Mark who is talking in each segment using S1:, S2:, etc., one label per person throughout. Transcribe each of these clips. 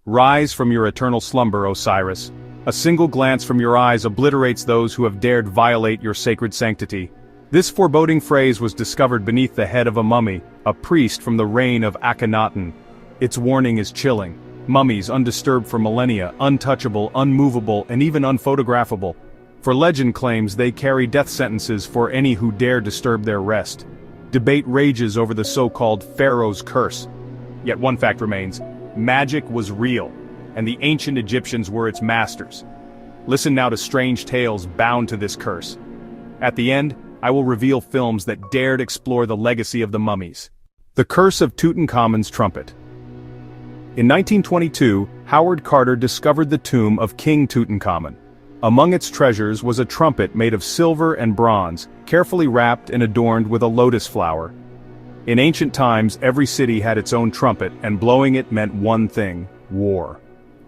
S1: Rise from your eternal slumber, Osiris. A single glance from your eyes obliterates those who have dared violate your sacred sanctity. This foreboding phrase was discovered beneath the head of a mummy, a priest from the reign of Akhenaten. Its warning is chilling. Mummies undisturbed for millennia, untouchable, unmovable, and even unphotographable. For legend claims they carry death sentences for any who dare disturb their rest. Debate rages over the so-called Pharaoh's curse. Yet one fact remains: magic was real, and the ancient Egyptians were its masters. Listen now to strange tales bound to this curse. At the end, I will reveal films that dared explore the legacy of the mummies. The Curse of Tutankhamun's Trumpet. In 1922, Howard Carter discovered the tomb of King Tutankhamun. Among its treasures was a trumpet made of silver and bronze, carefully wrapped and adorned with a lotus flower. In ancient times, every city had its own trumpet, and blowing it meant one thing: war.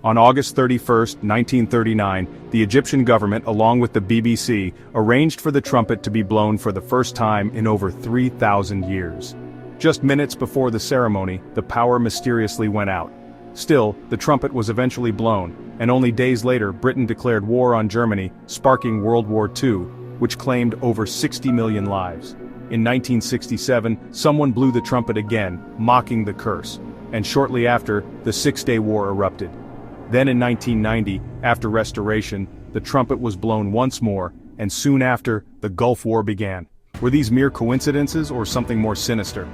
S1: On August 31, 1939, the Egyptian government, along with the BBC, arranged for the trumpet to be blown for the first time in over 3,000 years. Just minutes before the ceremony, the power mysteriously went out. Still, the trumpet was eventually blown, and only days later Britain declared war on Germany, sparking World War II, which claimed over 60 million lives. In 1967, someone blew the trumpet again, mocking the curse, and shortly after, the Six-Day War erupted. Then in 1990, after restoration, the trumpet was blown once more, and soon after, the Gulf War began. Were these mere coincidences or something more sinister?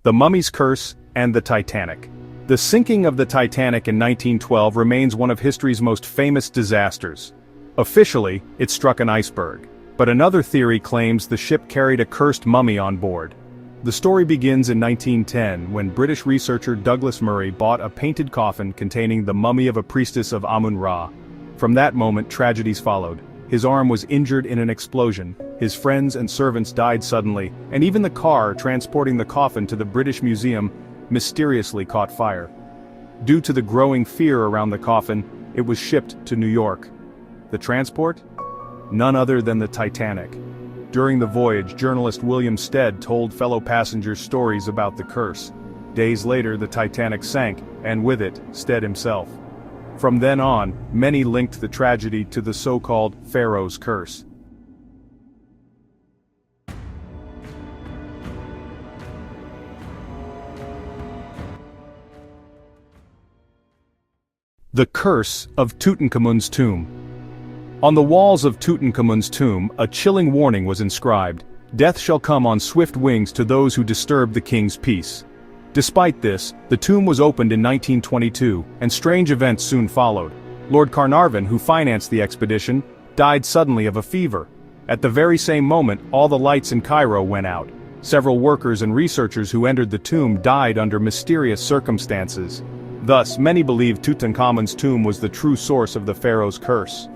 S1: The Mummy's Curse and the Titanic. The sinking of the Titanic in 1912 remains one of history's most famous disasters. Officially, it struck an iceberg, but another theory claims the ship carried a cursed mummy on board. The story begins in 1910 when British researcher Douglas Murray bought a painted coffin containing the mummy of a priestess of Amun-Ra. From that moment, tragedies followed. His arm was injured in an explosion, his friends and servants died suddenly, and even the car transporting the coffin to the British Museum mysteriously caught fire. Due to the growing fear around the coffin, it was shipped to New York. The transport? None other than the Titanic. During the voyage, journalist William Stead told fellow passengers stories about the curse. Days later, the Titanic sank, and with it, Stead himself. From then on, many linked the tragedy to the so-called Pharaoh's curse. The Curse of Tutankhamun's Tomb. On the walls of Tutankhamun's tomb, a chilling warning was inscribed: "Death shall come on swift wings to those who disturb the king's peace." Despite this, the tomb was opened in 1922, and strange events soon followed. Lord Carnarvon, who financed the expedition, died suddenly of a fever. At the very same moment, all the lights in Cairo went out. Several workers and researchers who entered the tomb died under mysterious circumstances. Thus, many believe Tutankhamun's tomb was the true source of the Pharaoh's curse.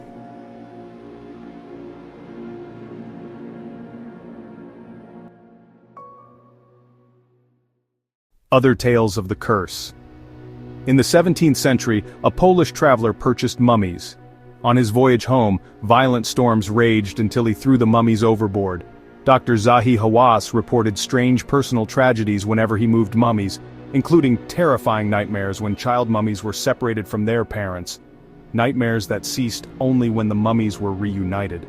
S1: Other tales of the curse. In the 17th century, a Polish traveler purchased mummies. On his voyage home, violent storms raged until he threw the mummies overboard. Dr. Zahi Hawass reported strange personal tragedies whenever he moved mummies, including terrifying nightmares when child mummies were separated from their parents. Nightmares that ceased only when the mummies were reunited.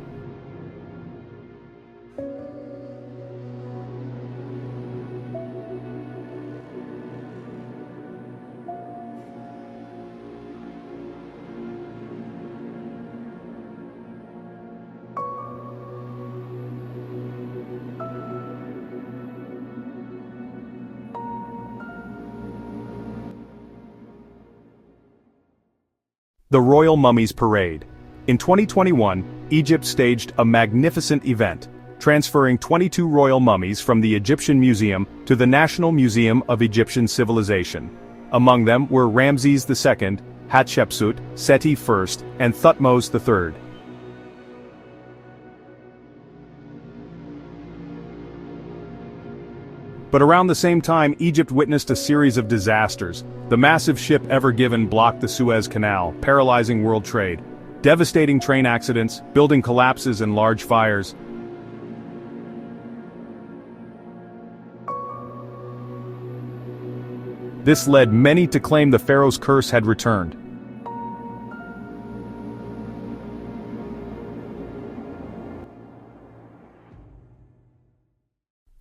S1: The Royal Mummies Parade. In 2021, Egypt staged a magnificent event, transferring 22 royal mummies from the Egyptian Museum to the National Museum of Egyptian Civilization. Among them were Ramses II, Hatshepsut, Seti I, and Thutmose III. But around the same time, Egypt witnessed a series of disasters. The massive ship Ever Given blocked the Suez Canal, paralyzing world trade. Devastating train accidents, building collapses and large fires. This led many to claim the Pharaoh's curse had returned.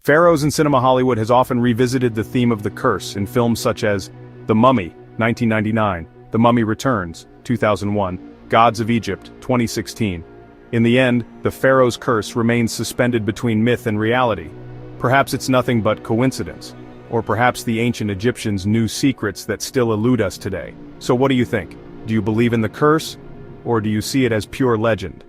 S1: Pharaohs in cinema Hollywood has often revisited the theme of the curse in films such as The Mummy, 1999, The Mummy Returns, 2001, Gods of Egypt, 2016. In the end, the Pharaoh's curse remains suspended between myth and reality. Perhaps it's nothing but coincidence. Or perhaps the ancient Egyptians knew secrets that still elude us today. So what do you think? Do you believe in the curse? Or do you see it as pure legend?